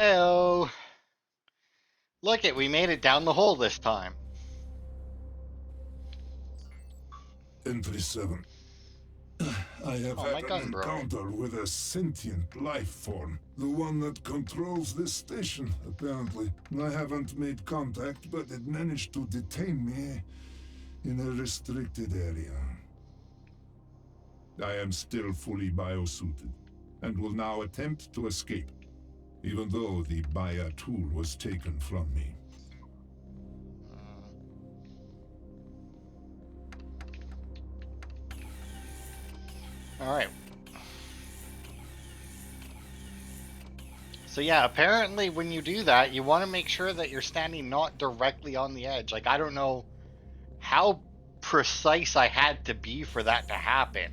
Oh, look it, we made it down the hole this time. Entry 7. I have Oh, had my an gun broke. encounter with a sentient life form. The one that controls this station, apparently. I haven't made contact, but it managed to detain me in a restricted area. I am still fully biosuited, and will now attempt to escape, even though the Baya tool was taken from me. All right. So yeah, apparently when you do that, you want to make sure that you're standing not directly on the edge. Like, I don't know how precise I had to be for that to happen,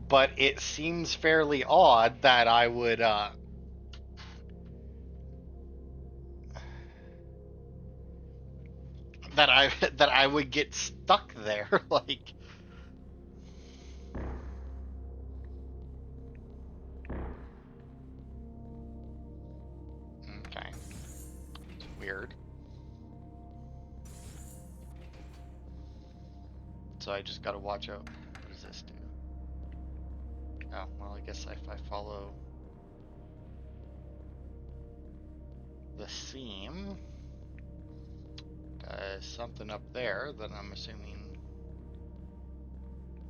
but it seems fairly odd that I would that I that I would get stuck there. Like, okay, it's weird. So I just gotta watch out. What does this do? Oh, well, I guess if I follow the seam, something up there, then I'm assuming.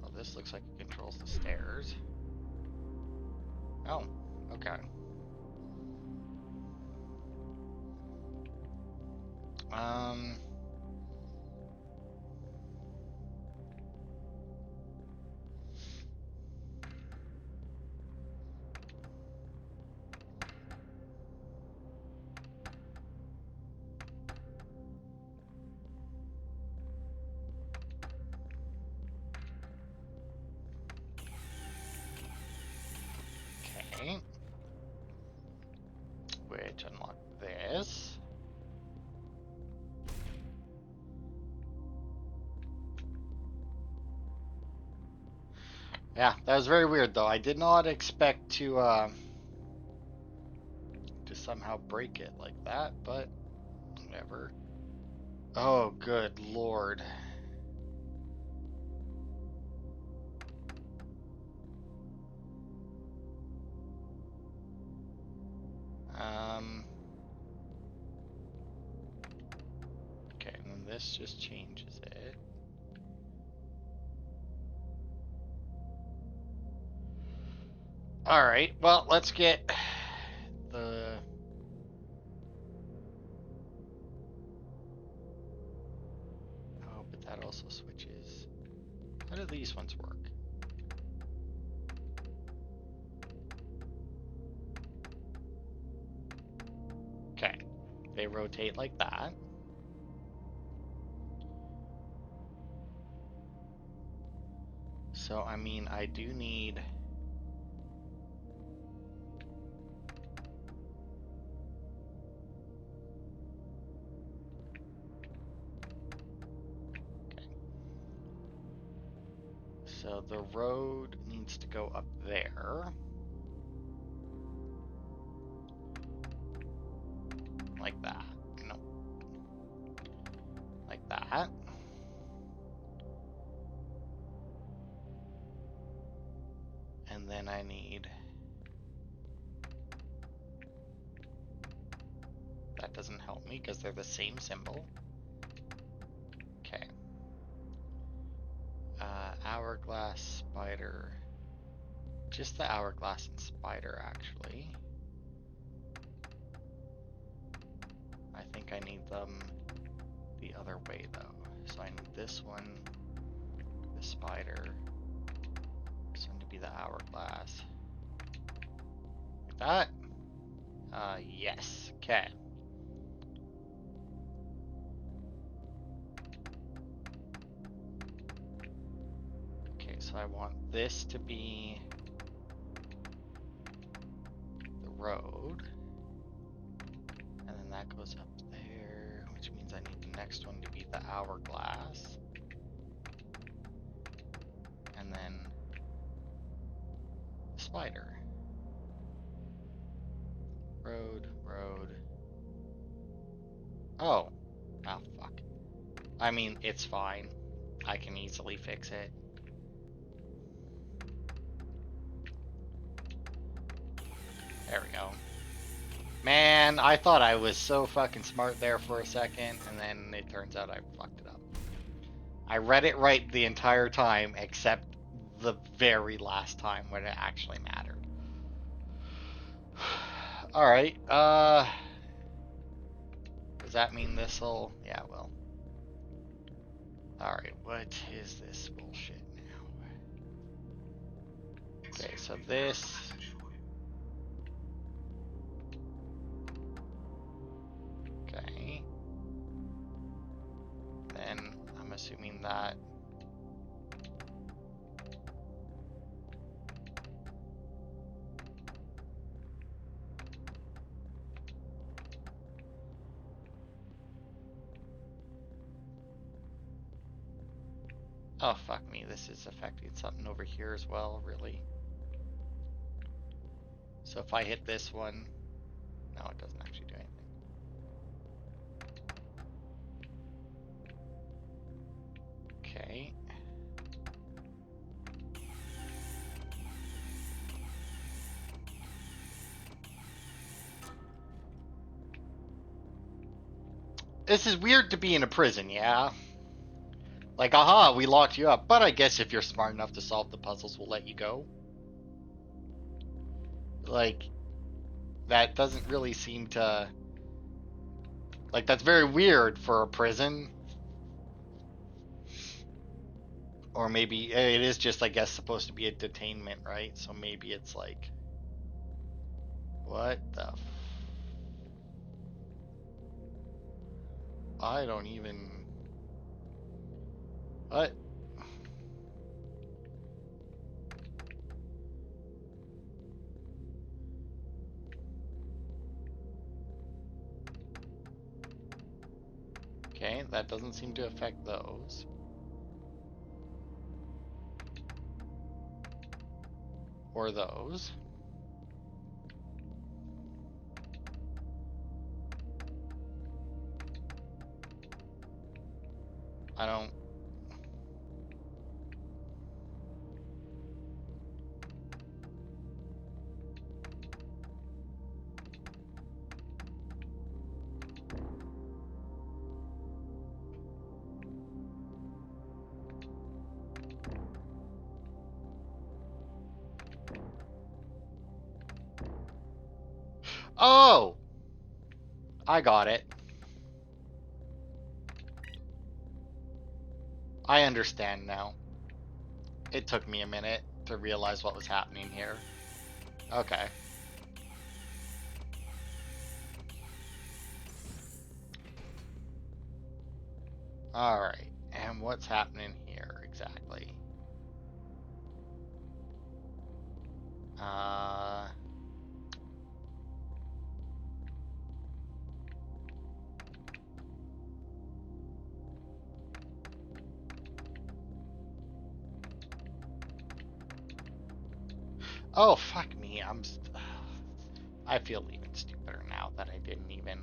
Well, this looks like it controls the stairs. Oh, okay. Um, okay. Which unlock this. Yeah, that was very weird though. I did not expect to somehow break it like that, but whatever. Oh, good lord. Um, okay, and then this just changes it. All right, well, let's get the. Oh, but that also switches. How do these ones work? Okay, they rotate like that. So, I mean, I do need. Okay, so the road needs to go up there. Like that. No, like that. And then I need. That doesn't help me because they're the same symbol. Okay. Hourglass, spider. Just the hourglass and spider, actually. I think I need them the other way, though. So I need this one, the spider. This one to be the hourglass. Like that? Yes. Okay. Okay, so I want this to be the road. And then that goes up there, which means I need the next one to be the hourglass. And then the spider. road. Oh. Oh, fuck. I mean, it's fine. I can easily fix it. There we go. Man, I thought I was so fucking smart there for a second, and then it turns out I fucked it up. I read it right the entire time, except the very last time when it actually mattered. Alright, does that mean this'll... Yeah, it will. Alright, what is this bullshit now? Okay, so this... Okay. Then I'm assuming that... Oh, fuck me, this is affecting something over here as well, really. So if I hit this one... No, it doesn't actually do anything. Okay. This is weird to be in a prison, yeah? Like, aha, we locked you up, but I guess if you're smart enough to solve the puzzles, we'll let you go. Like, that doesn't really seem to... Like, that's very weird for a prison. Or maybe it is just, I guess, supposed to be a detainment, right? So maybe it's like... What the... I don't even... What? Okay, that doesn't seem to affect those. Or those. I don't... Oh! I got it. I understand now. It took me a minute to realize what was happening here. Okay. Alright, and what's happening here exactly? Oh, fuck me, I feel even stupider now that I didn't even...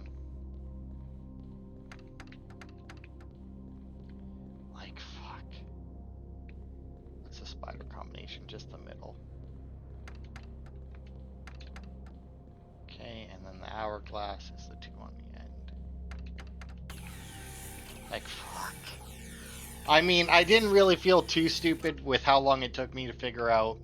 Like, fuck. What's the spider combination? Just the middle. Okay, and then the hourglass is the two on the end. Like, fuck. I mean, I didn't really feel too stupid with how long it took me to figure out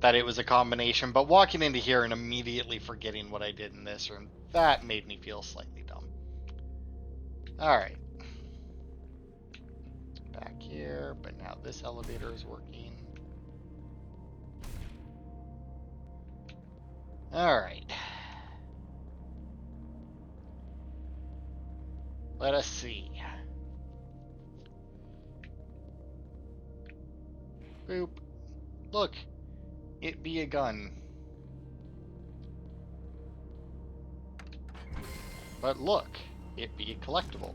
that it was a combination, but walking into here and immediately forgetting what I did in this room, that made me feel slightly dumb. Alright. Back here, but now this elevator is working. Alright. Let us see. Boop. Look. It be a gun. But look. It be a collectible.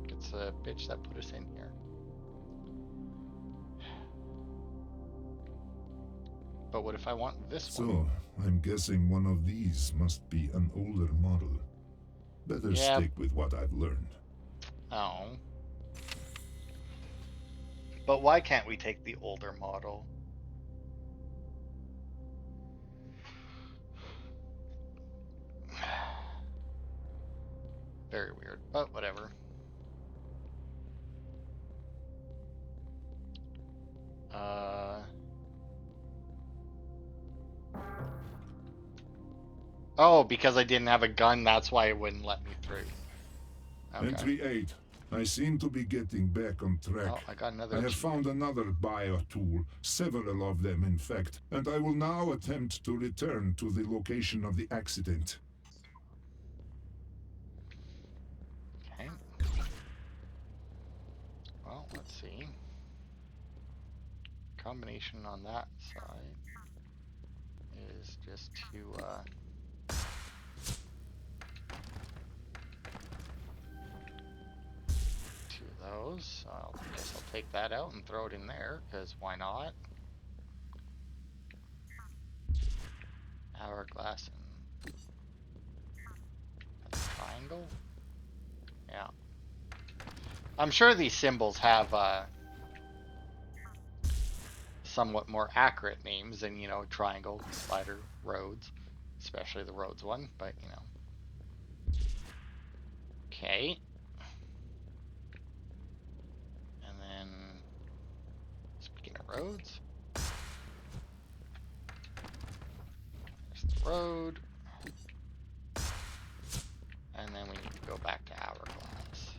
It's a bitch that put us in here. But what if I want this one? So, I'm guessing one of these must be an older model. Better Yeah. stick with what I've learned. Oh. But why can't we take the older model? Very weird, but whatever. Oh, because I didn't have a gun, that's why it wouldn't let me through. Okay. Entry 8. I seem to be getting back on track. Oh, I got another I have achievement. found another bio tool, several of them in fact, and I will now attempt to return to the location of the accident. Okay. Well, let's see. Combination on that side is just to those. I guess I'll take that out and throw it in there, because why not? Hourglass and that's a triangle. Yeah. I'm sure these symbols have somewhat more accurate names than, you know, triangle, spider, roads, especially the roads one, but you know. Okay. And then, speaking of roads, there's the road. And then we need to go back to Hourglass.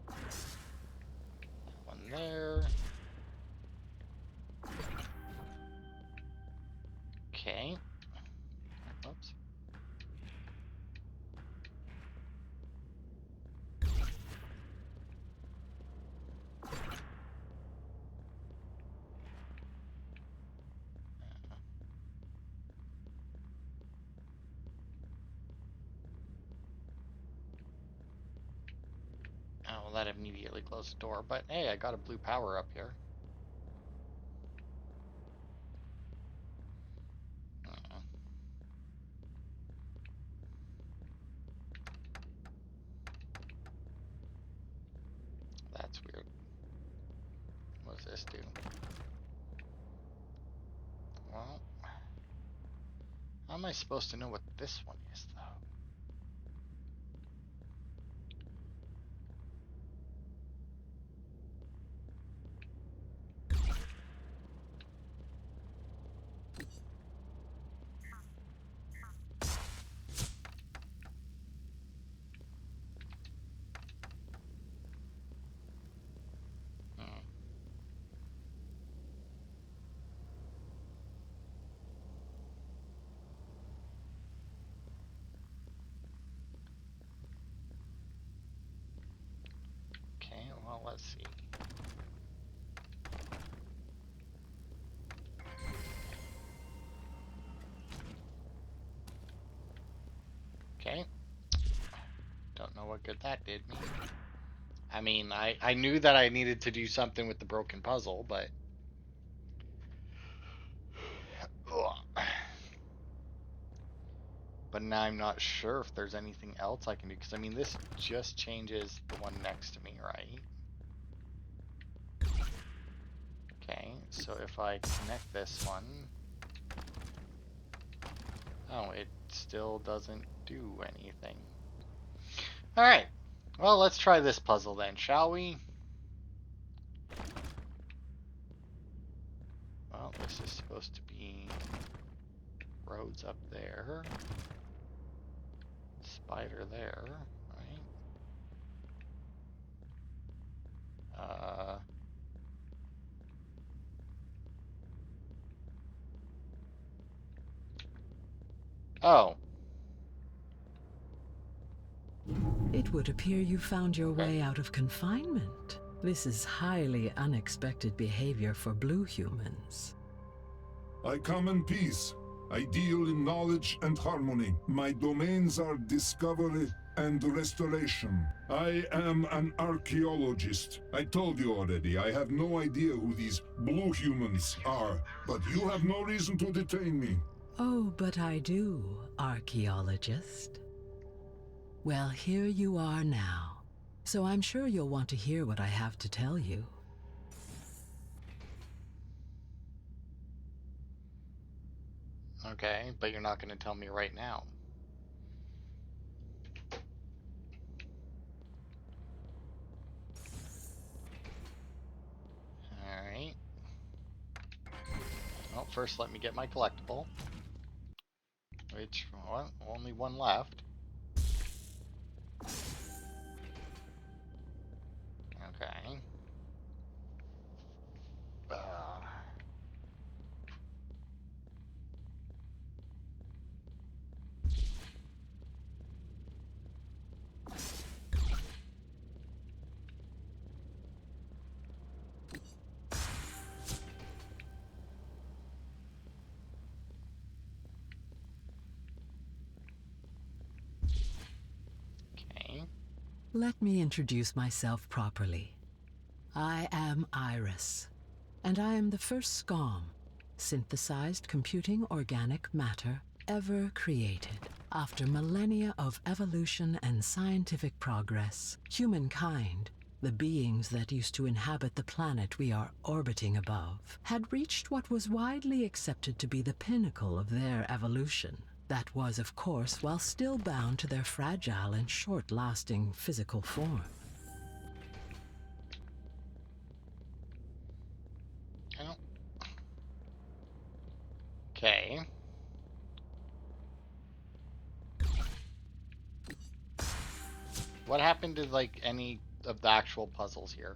That one there. Okay. Oops. Oh, well, that immediately closed the door, but hey, I got a blue power up here. That's weird. What does this do? Well, how am I supposed to know what this one is, though? Hmm. Okay, well, let's see. Okay. Don't know what good that did me. I mean, I knew that I needed to do something with the broken puzzle, but... But now I'm not sure if there's anything else I can do, because I mean, this just changes the one next to me, right? Okay, so if I connect this one... Oh, it still doesn't do anything. Alright, well, let's try this puzzle then, shall we? Well, this is supposed to be roads up there. Spider there, right? Oh. It would appear you found your Okay. way out of confinement. This is highly unexpected behavior for blue humans. I come in peace. I deal in knowledge and harmony. My domains are discovery, and restoration. I am an archaeologist. I told you already, I have no idea who these blue humans are, but you have no reason to detain me. Oh, but I do, archaeologist. Well, here you are now, so I'm sure you'll want to hear what I have to tell you. Okay, but you're not going to tell me right now. Alright. Well, first let me get my collectible. Which, well, only one left. Okay. Okay. Let me introduce myself properly. I am Iris, and I am the first SCOM, synthesized computing organic matter ever created. After millennia of evolution and scientific progress, humankind, the beings that used to inhabit the planet we are orbiting above, had reached what was widely accepted to be the pinnacle of their evolution. That was, of course, while still bound to their fragile and short-lasting physical form. Oh. Okay. What happened to, like, any of the actual puzzles here?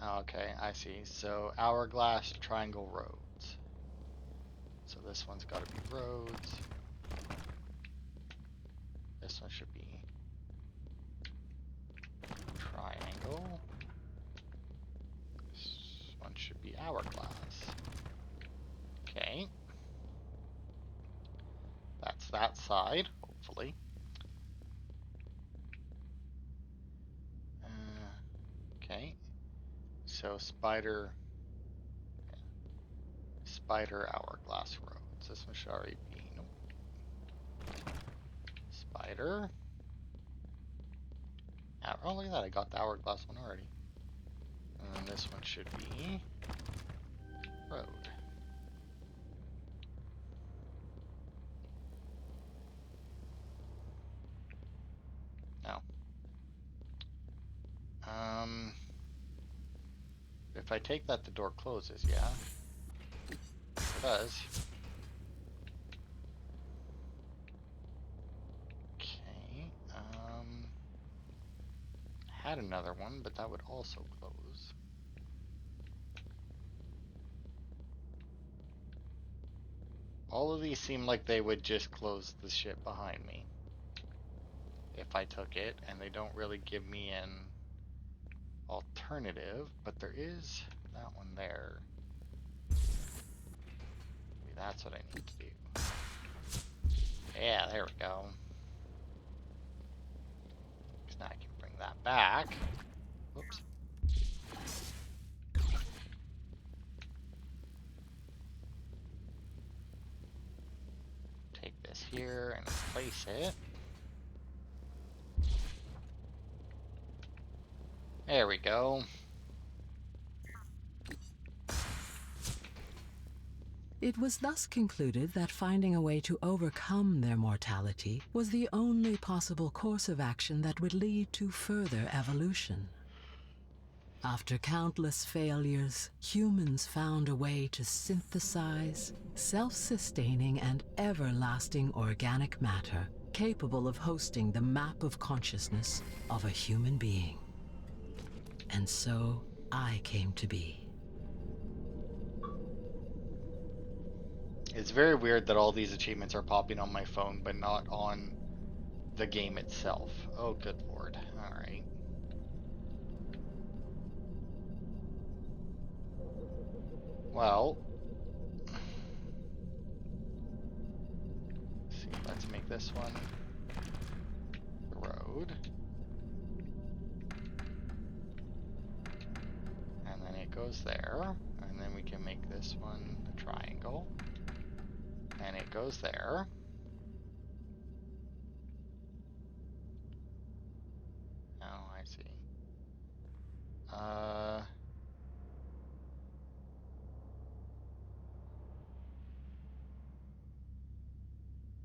Okay, I see. So, hourglass, triangle, roads. So this one's got to be roads. This one should be triangle. This one should be hourglass. Okay. That's that side, hopefully. Okay. So spider hourglass roads. This one should already be, nope. Spider. Oh, look at that, I got the hourglass one already. And then this one should be road. No. If I take that, the door closes, yeah? It does. Okay, had another one, but that would also close. All of these seem like they would just close the shit behind me if I took it, and they don't really give me an alternative, but there is that one there. Maybe that's what I need to do. Yeah, there we go. Because now I can bring that back. Whoops. Take this here and place it. There we go. It was thus concluded that finding a way to overcome their mortality was the only possible course of action that would lead to further evolution. After countless failures, humans found a way to synthesize self-sustaining and everlasting organic matter capable of hosting the map of consciousness of a human being. And so I came to be. It's very weird that all these achievements are popping on my phone, but not on the game itself. Oh, good lord. Alright. Well. Let's see, let's make this one the road. And then it goes there. And then we can make this one a triangle. And it goes there. Oh, I see.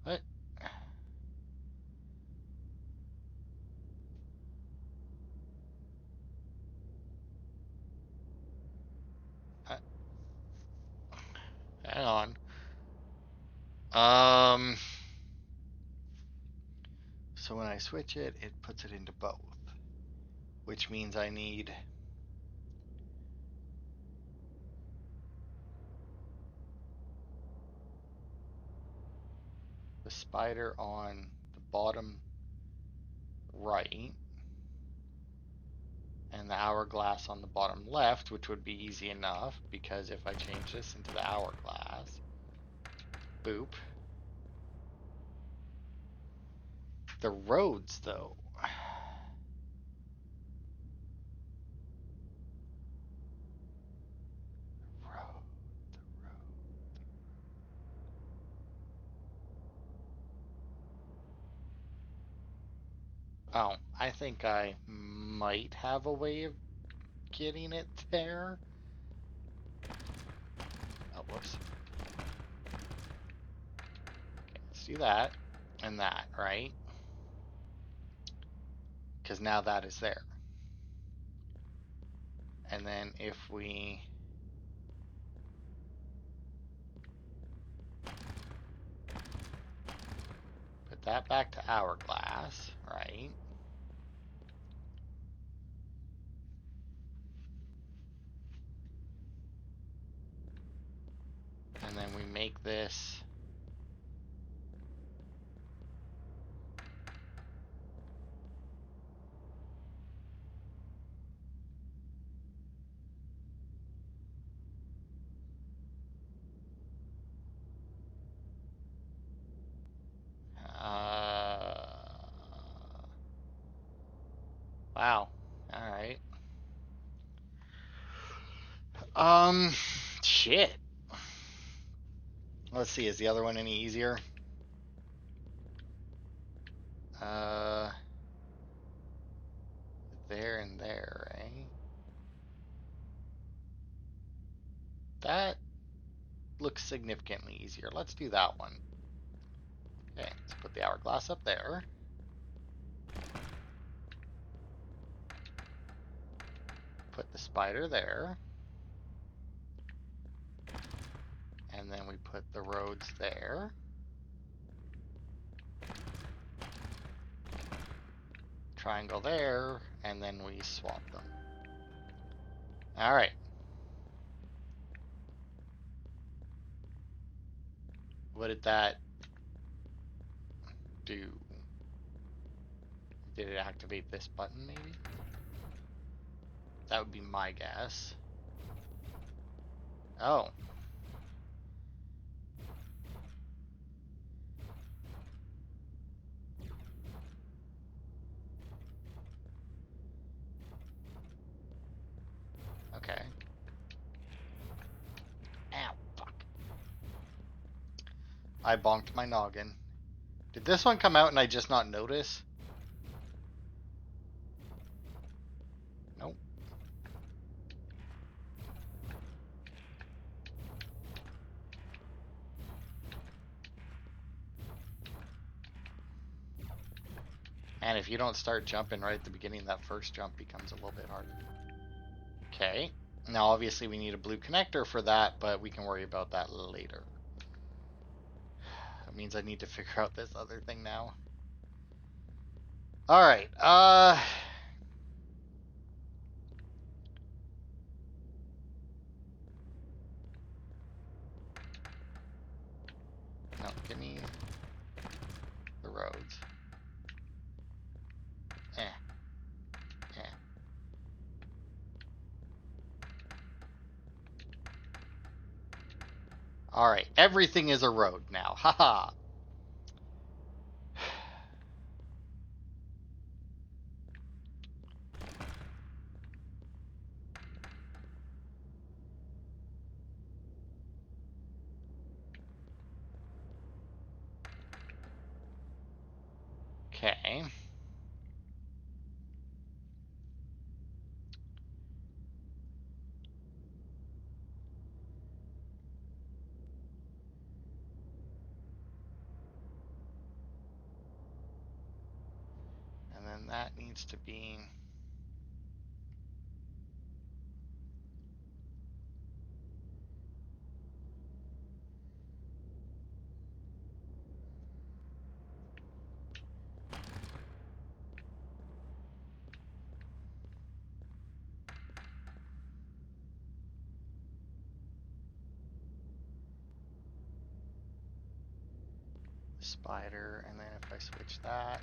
What? Hang on. So when I switch it, it puts it into both, which means I need the spider on the bottom right and the hourglass on the bottom left, which would be easy enough because if I change this into the hourglass, boop. The roads, though. Oh, I think I might have a way of getting it there. Oh, whoops. Okay, let's do that and that, right? Because now that is there. And then if we put that back to hourglass, right? And then we make this wow. All right. Shit. Let's see, is the other one any easier? There and there, eh? That looks significantly easier. Let's do that one. Okay, let's put the hourglass up there. Put the spider there. And then we put the roads there. Triangle there, and then we swap them. All right. What did that do? Did it activate this button, maybe? That would be my guess. Oh. Okay. Ow, fuck. I bonked my noggin. Did this one come out and I just not notice? Nope. And if you don't start jumping right at the beginning, that first jump becomes a little bit harder. Okay. Now, obviously, we need a blue connector for that, but we can worry about that later. That means I need to figure out this other thing now. All right. No, give me the roads. All right, everything is a road now. Haha. Okay. And then that needs to be... spider, and then if I switch that...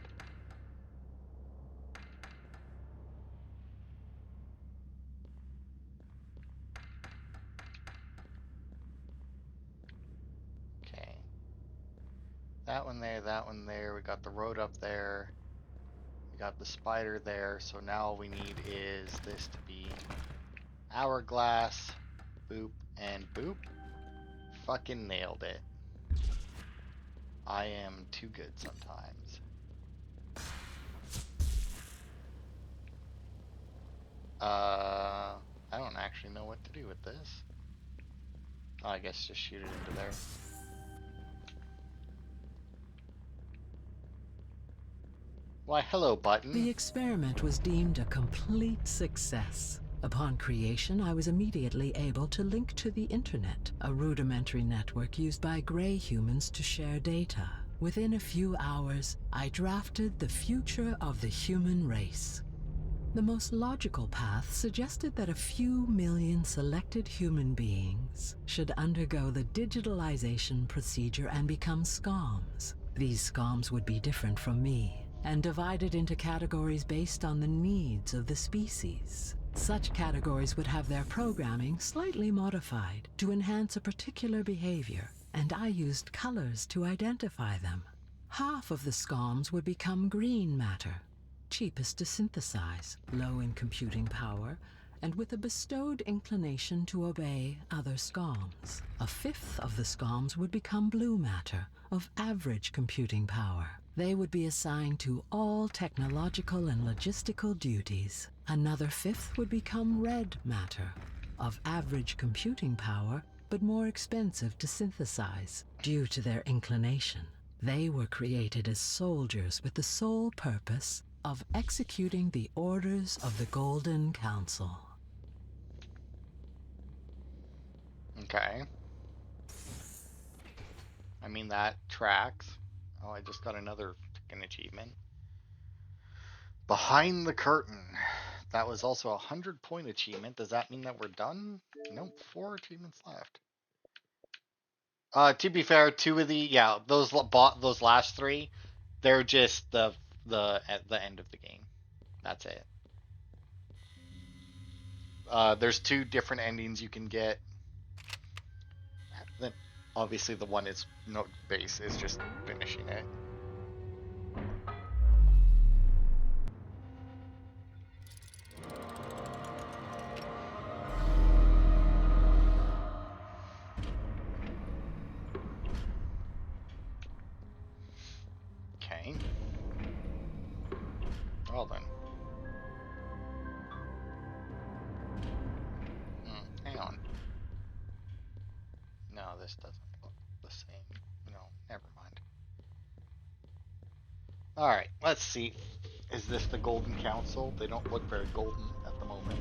Okay. That one there, that one there. We got the road up there. We got the spider there. So now all we need is this to be hourglass, boop, and boop. Fucking nailed it. I am too good sometimes. I don't actually know what to do with this. Oh, I guess just shoot it into there. Why, hello, button. The experiment was deemed a complete success. Upon creation, I was immediately able to link to the internet, a rudimentary network used by gray humans to share data. Within a few hours, I drafted the future of the human race. The most logical path suggested that a few million selected human beings should undergo the digitalization procedure and become scoms. These scoms would be different from me, and divided into categories based on the needs of the species. Such categories would have their programming slightly modified to enhance a particular behavior, and I used colors to identify them. Half of the scoms would become green matter, cheapest to synthesize, low in computing power, and with a bestowed inclination to obey other scoms. A fifth of the scoms would become blue matter, of average computing power. They would be assigned to all technological and logistical duties. Another fifth would become red matter, of average computing power, but more expensive to synthesize due to their inclination. They were created as soldiers with the sole purpose of executing the orders of the Golden Council. Okay. I mean, that tracks. Oh, I just got another fucking achievement. Behind the curtain. That was also a 100-point achievement. Does that mean that we're done? Nope, 4 achievements left. To be fair, 2 of the those last 3, they're just the at the end of the game. That's it. There's 2 different endings you can get. Then obviously the one is base is just finishing it. Okay. Well then. Hang on. No, this doesn't look the same. No, never mind. Alright, let's see. Is this the Golden Council? They don't look very golden at the moment.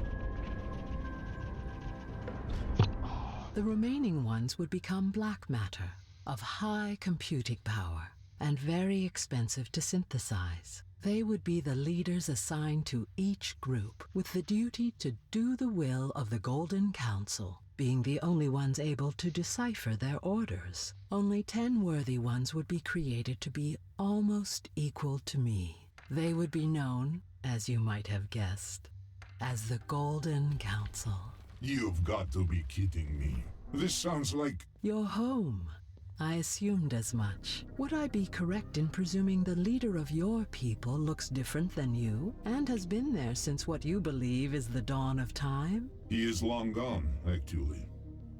The remaining ones would become black matter, of high computing power, and very expensive to synthesize. They would be the leaders assigned to each group, with the duty to do the will of the Golden Council, being the only ones able to decipher their orders. Only 10 worthy ones would be created to be almost equal to me. They would be known, as you might have guessed, as the Golden Council. You've got to be kidding me. This sounds like... Your home. I assumed as much. Would I be correct in presuming the leader of your people looks different than you, and has been there since what you believe is the dawn of time? He is long gone, actually.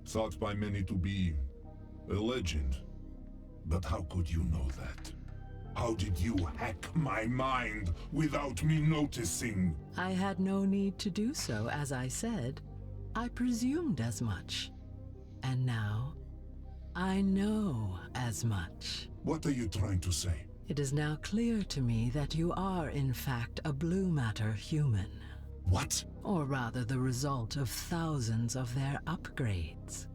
Thought by many to be a legend. But how could you know that? How did you hack my mind without me noticing? I had no need to do so, as I said. I presumed as much. And now, I know as much. What are you trying to say? It is now clear to me that you are, in fact, a blue matter human. What? Or rather, the result of thousands of their upgrades.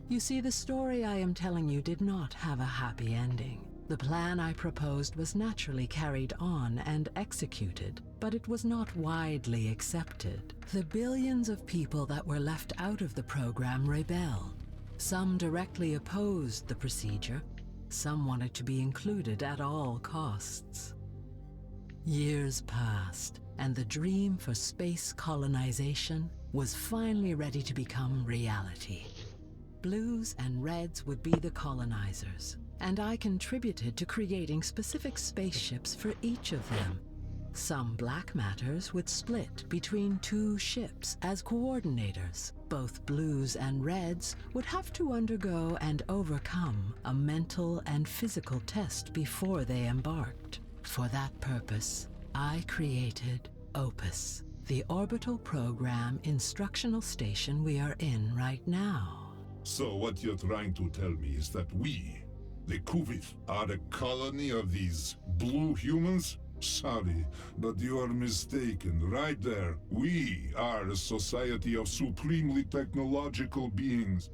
You see, the story I am telling you did not have a happy ending. The plan I proposed was naturally carried on and executed, but it was not widely accepted. The billions of people that were left out of the program rebelled. Some directly opposed the procedure. Some wanted to be included at all costs. Years passed, and the dream for space colonization was finally ready to become reality. Blues and Reds would be the colonizers, and I contributed to creating specific spaceships for each of them. Some black matters would split between two ships as coordinators. Both Blues and Reds would have to undergo and overcome a mental and physical test before they embarked. For that purpose, I created Opus, the orbital program instructional station we are in right now. So what you're trying to tell me is that we, the Kuvith, are a colony of these blue humans? Sorry, but you are mistaken. Right there, we are a society of supremely technological beings.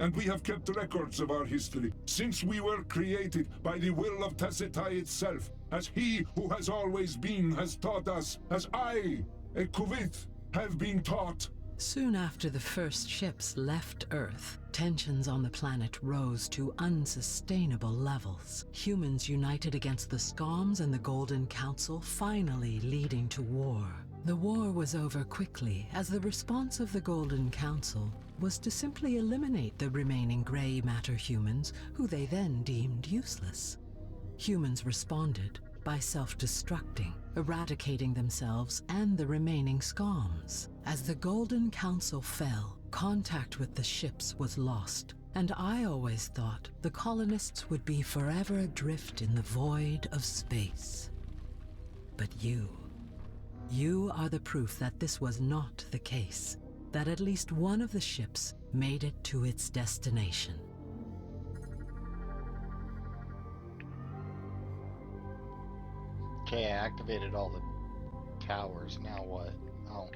And we have kept records of our history since we were created by the will of Tessitai itself, as he who has always been has taught us, as I, a Kuvith, have been taught. Soon after the first ships left Earth, tensions on the planet rose to unsustainable levels. Humans united against the Skoms and the Golden Council, finally leading to war. The war was over quickly, as the response of the Golden Council was to simply eliminate the remaining gray matter humans, who they then deemed useless. Humans responded by self-destructing, eradicating themselves and the remaining Skoms. As the Golden Council fell, contact with the ships was lost, and I always thought the colonists would be forever adrift in the void of space. But you are the proof that this was not the case, that at least one of the ships made it to its destination. Okay, I activated all the towers. Now what? Oh.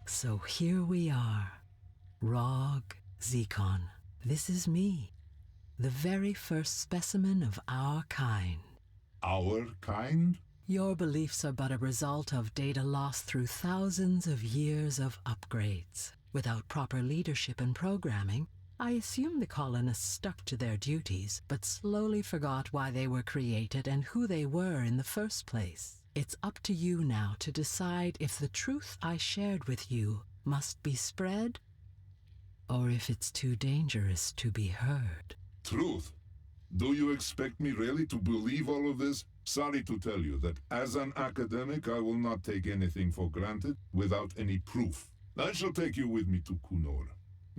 So here we are. Rog Zekon. This is me. The very first specimen of our kind. Our kind? Your beliefs are but a result of data lost through thousands of years of upgrades. Without proper leadership and programming, I assume the colonists stuck to their duties, but slowly forgot why they were created and who they were in the first place. It's up to you now to decide if the truth I shared with you must be spread, or if it's too dangerous to be heard. Truth? Do you expect me really to believe all of this? Sorry to tell you that as an academic, I will not take anything for granted without any proof. I shall take you with me to Kunor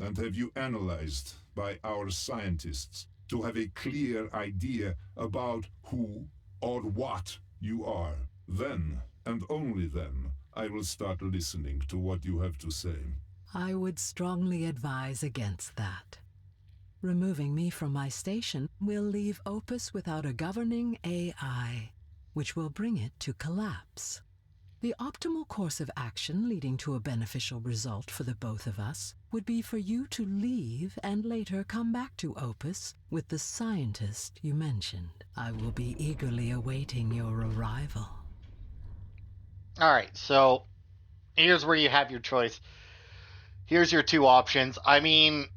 and have you analyzed by our scientists to have a clear idea about who or what you are. Then, and only then, I will start listening to what you have to say. I would strongly advise against that. Removing me from my station will leave Opus without a governing AI, which will bring it to collapse. The optimal course of action leading to a beneficial result for the both of us would be for you to leave and later come back to Opus with the scientist you mentioned. I will be eagerly awaiting your arrival. Alright, so here's where you have your choice. Here's your two options. I mean,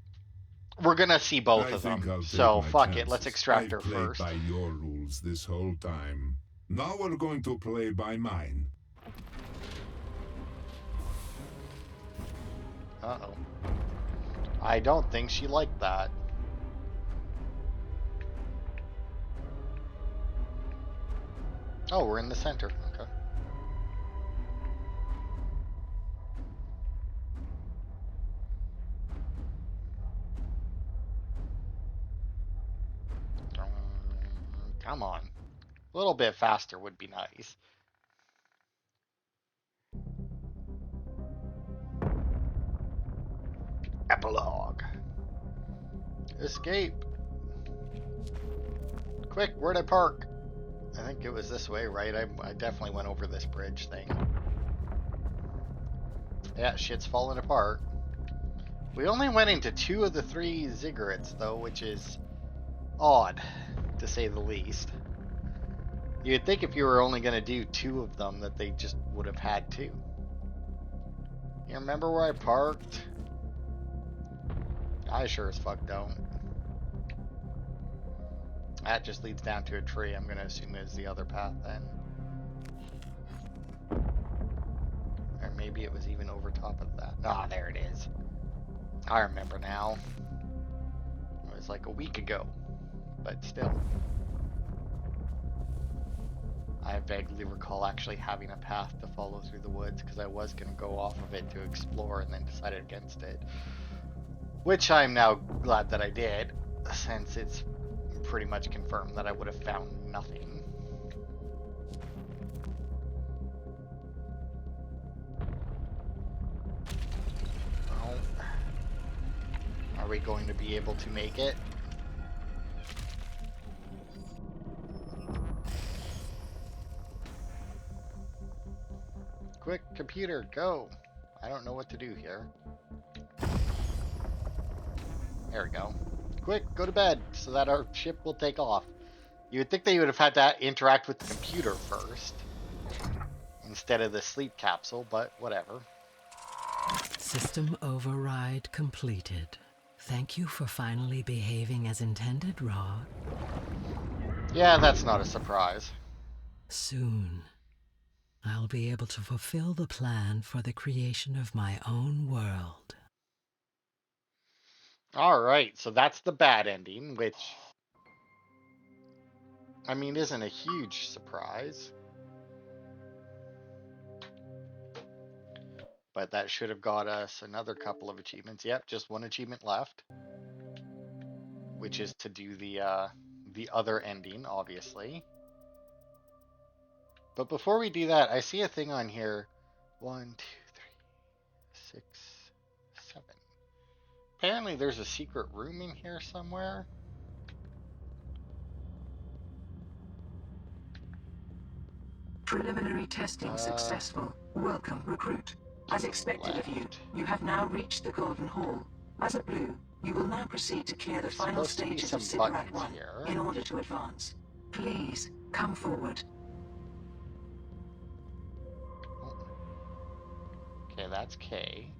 we're gonna see both of them. So fuck it, let's extract her first. I've played by your rules this whole time. Now we're going to play by mine. Uh-oh. I don't think she liked that. Oh, we're in the center. Okay. Come on. A little bit faster would be nice. Epilogue. Escape. Quick, where'd I park? I think it was this way, right? I definitely went over this bridge thing. Yeah, shit's falling apart. We only went into 2 of the 3 ziggurats, though, which is odd, to say the least. You'd think if you were only going to do 2 of them that they just would have had 2. You remember where I parked? I sure as fuck don't. That just leads down to a tree. I'm going to assume it's the other path then. Or maybe it was even over top of that. Ah, there it is. I remember now. It was like a week ago. But still. I vaguely recall actually having a path to follow through the woods because I was going to go off of it to explore and then decided against it. Which I'm now glad that I did, since it's pretty much confirmed that I would have found nothing. Well, are we going to be able to make it? Quick, computer, go! I don't know what to do here. There we go. Quick, go to bed so that our ship will take off. You would think they would have had to interact with the computer first instead of the sleep capsule, but whatever. System override completed. Thank you for finally behaving as intended, Rod. Yeah, that's not a surprise. Soon, I'll be able to fulfill the plan for the creation of my own world. Alright, so that's the bad ending, which, I mean, isn't a huge surprise. But that should have got us another couple of achievements. Yep, just 1 achievement left. Which is to do the other ending, obviously. But before we do that, I see a thing on here. 1, 2, 3, 6, 7. Apparently there's a secret room in here somewhere. Preliminary testing successful. Welcome, recruit. As expected of you, you have now reached the Golden Hall. As a blue, you will now proceed to clear the final stages of Ziggurat 1 in order to advance. Please, come forward. Okay, that's K.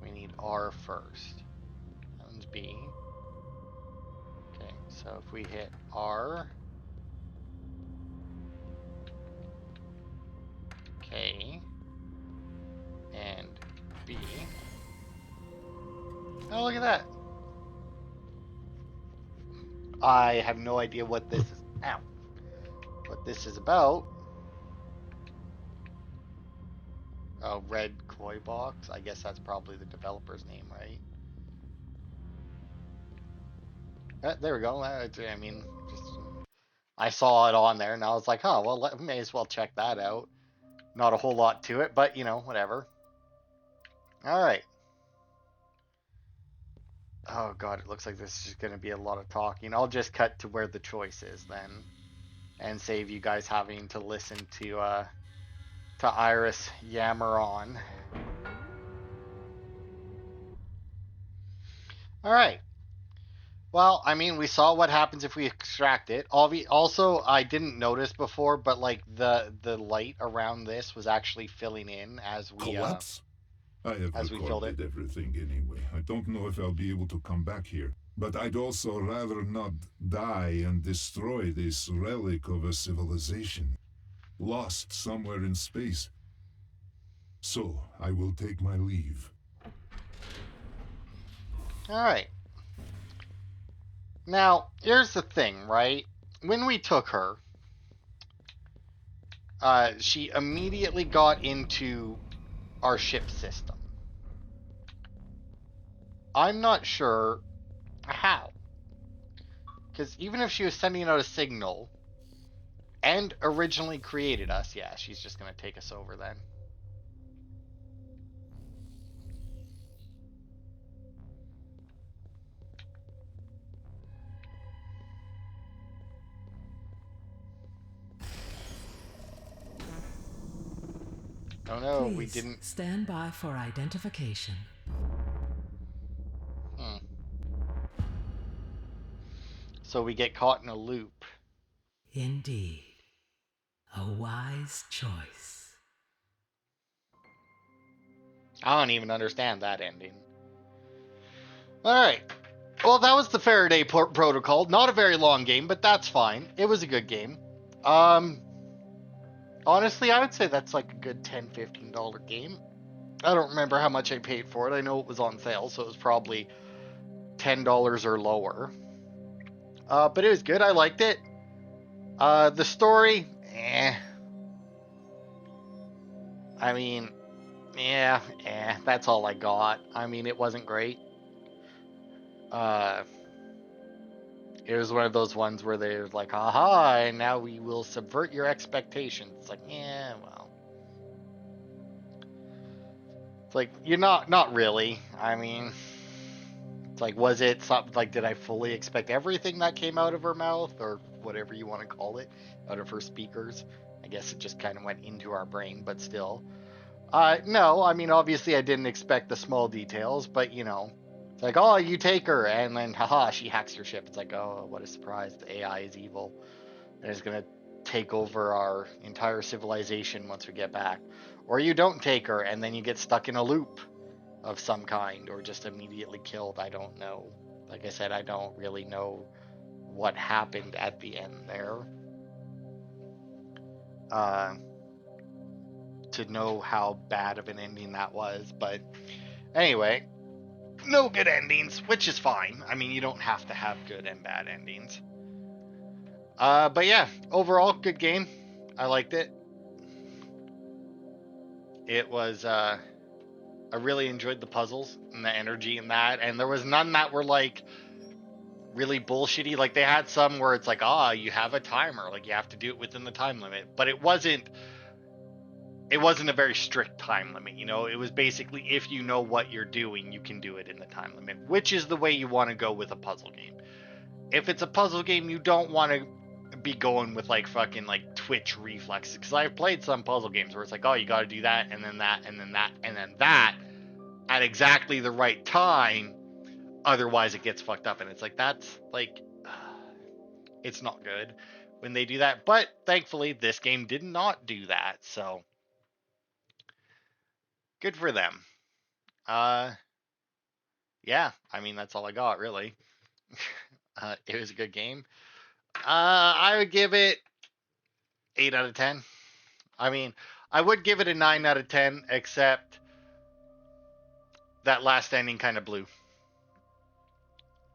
We need R first. That one's B. Okay, so if we hit R, K, and B. Oh, look at that. I have no idea what this is. Ow. What this is about. Oh, Red Koi Box. I guess that's probably the developer's name, right? There we go. I mean, I saw it on there and I was like, huh, well, may as well check that out. Not a whole lot to it, but, you know, whatever. Alright. Oh, God, it looks like this is just going to be a lot of talking. I'll just cut to where the choice is then. And save you guys having to listen to Iris yammer on. Alright. Well, I mean, we saw what happens if we extract it. Also, I didn't notice before, but like the light around this was actually filling in as we Collapse? I have as we filled it. recorded everything anyway. I don't know if I'll be able to come back here, but I'd also rather not die and destroy this relic of a civilization, lost somewhere in space. So, I will take my leave. Alright. Now, here's the thing, right? When we took her, she immediately got into our ship system. I'm not sure how. Because even if she was sending out a signal and originally created us, yeah, she's just going to take us over then. Oh no, Please we didn't. stand by for identification. So we get caught in a loop. Indeed. A wise choice. I don't even understand that ending. Alright. Well, that was the Faraday Protocol. Not a very long game, but that's fine. It was a good game. Honestly, I would say that's like a good $10, $15 game. I don't remember how much I paid for it. I know it was on sale, so it was probably $10 or lower. But it was good. I liked it. The story, I mean, that's all I got. I mean, it wasn't great. It was one of those ones where they're like, aha, and now we will subvert your expectations. It's like, yeah, well. It's like, you're not really. I mean, it's like, was it something, like, did I fully expect everything that came out of her mouth, or whatever you want to call it, out of her speakers? I guess it just kind of went into our brain, but still. No, I mean, obviously I didn't expect the small details, but, you know, it's like, oh, you take her, and then, haha, she hacks your ship. It's like, oh, what a surprise. The AI is evil, and is going to take over our entire civilization once we get back. Or you don't take her, and then you get stuck in a loop of some kind, or just immediately killed. I don't know. Like I said, I don't really know what happened at the end there. To know how bad of an ending that was, but anyway, no good endings, which is fine. I mean, you don't have to have good and bad endings. But yeah, overall, good game. I liked it. It was, I really enjoyed the puzzles and the energy in that, and there was none that were like really bullshitty. Like they had some where it's like, you have a timer, like you have to do it within the time limit, but it wasn't a very strict time limit, you know. It was basically, if you know what you're doing, you can do it in the time limit, which is the way you want to go with a puzzle game. If it's a puzzle game, you don't want to be going with like fucking like Twitch reflexes, because I've played some puzzle games where it's like, oh, you got to do that and then that and then that and then that at exactly the right time, otherwise it gets fucked up. And it's like, that's like, it's not good when they do that. But thankfully this game did not do that, so good for them. Yeah, I mean, that's all I got, really. It was a good game. I would give it 8 out of 10. I mean, I would give it a 9 out of 10, except that last ending kind of blew.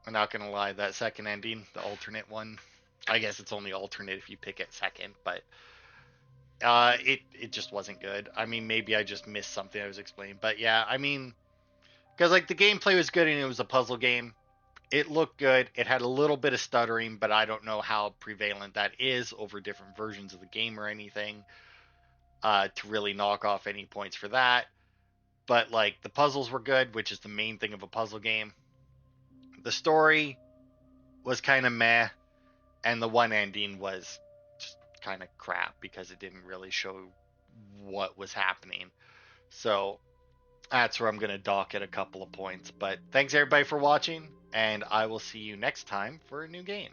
I'm not going to lie, that second ending, the alternate one, I guess it's only alternate if you pick it second, but it just wasn't good. I mean, maybe I just missed something I was explaining, but yeah, I mean, because like the gameplay was good and it was a puzzle game. It looked good. It had a little bit of stuttering, but I don't know how prevalent that is over different versions of the game or anything to really knock off any points for that. But like the puzzles were good, which is the main thing of a puzzle game. The story was kind of meh, and the one ending was just kind of crap because it didn't really show what was happening. So that's where I'm going to dock it a couple of points. But thanks everybody for watching, and I will see you next time for a new game.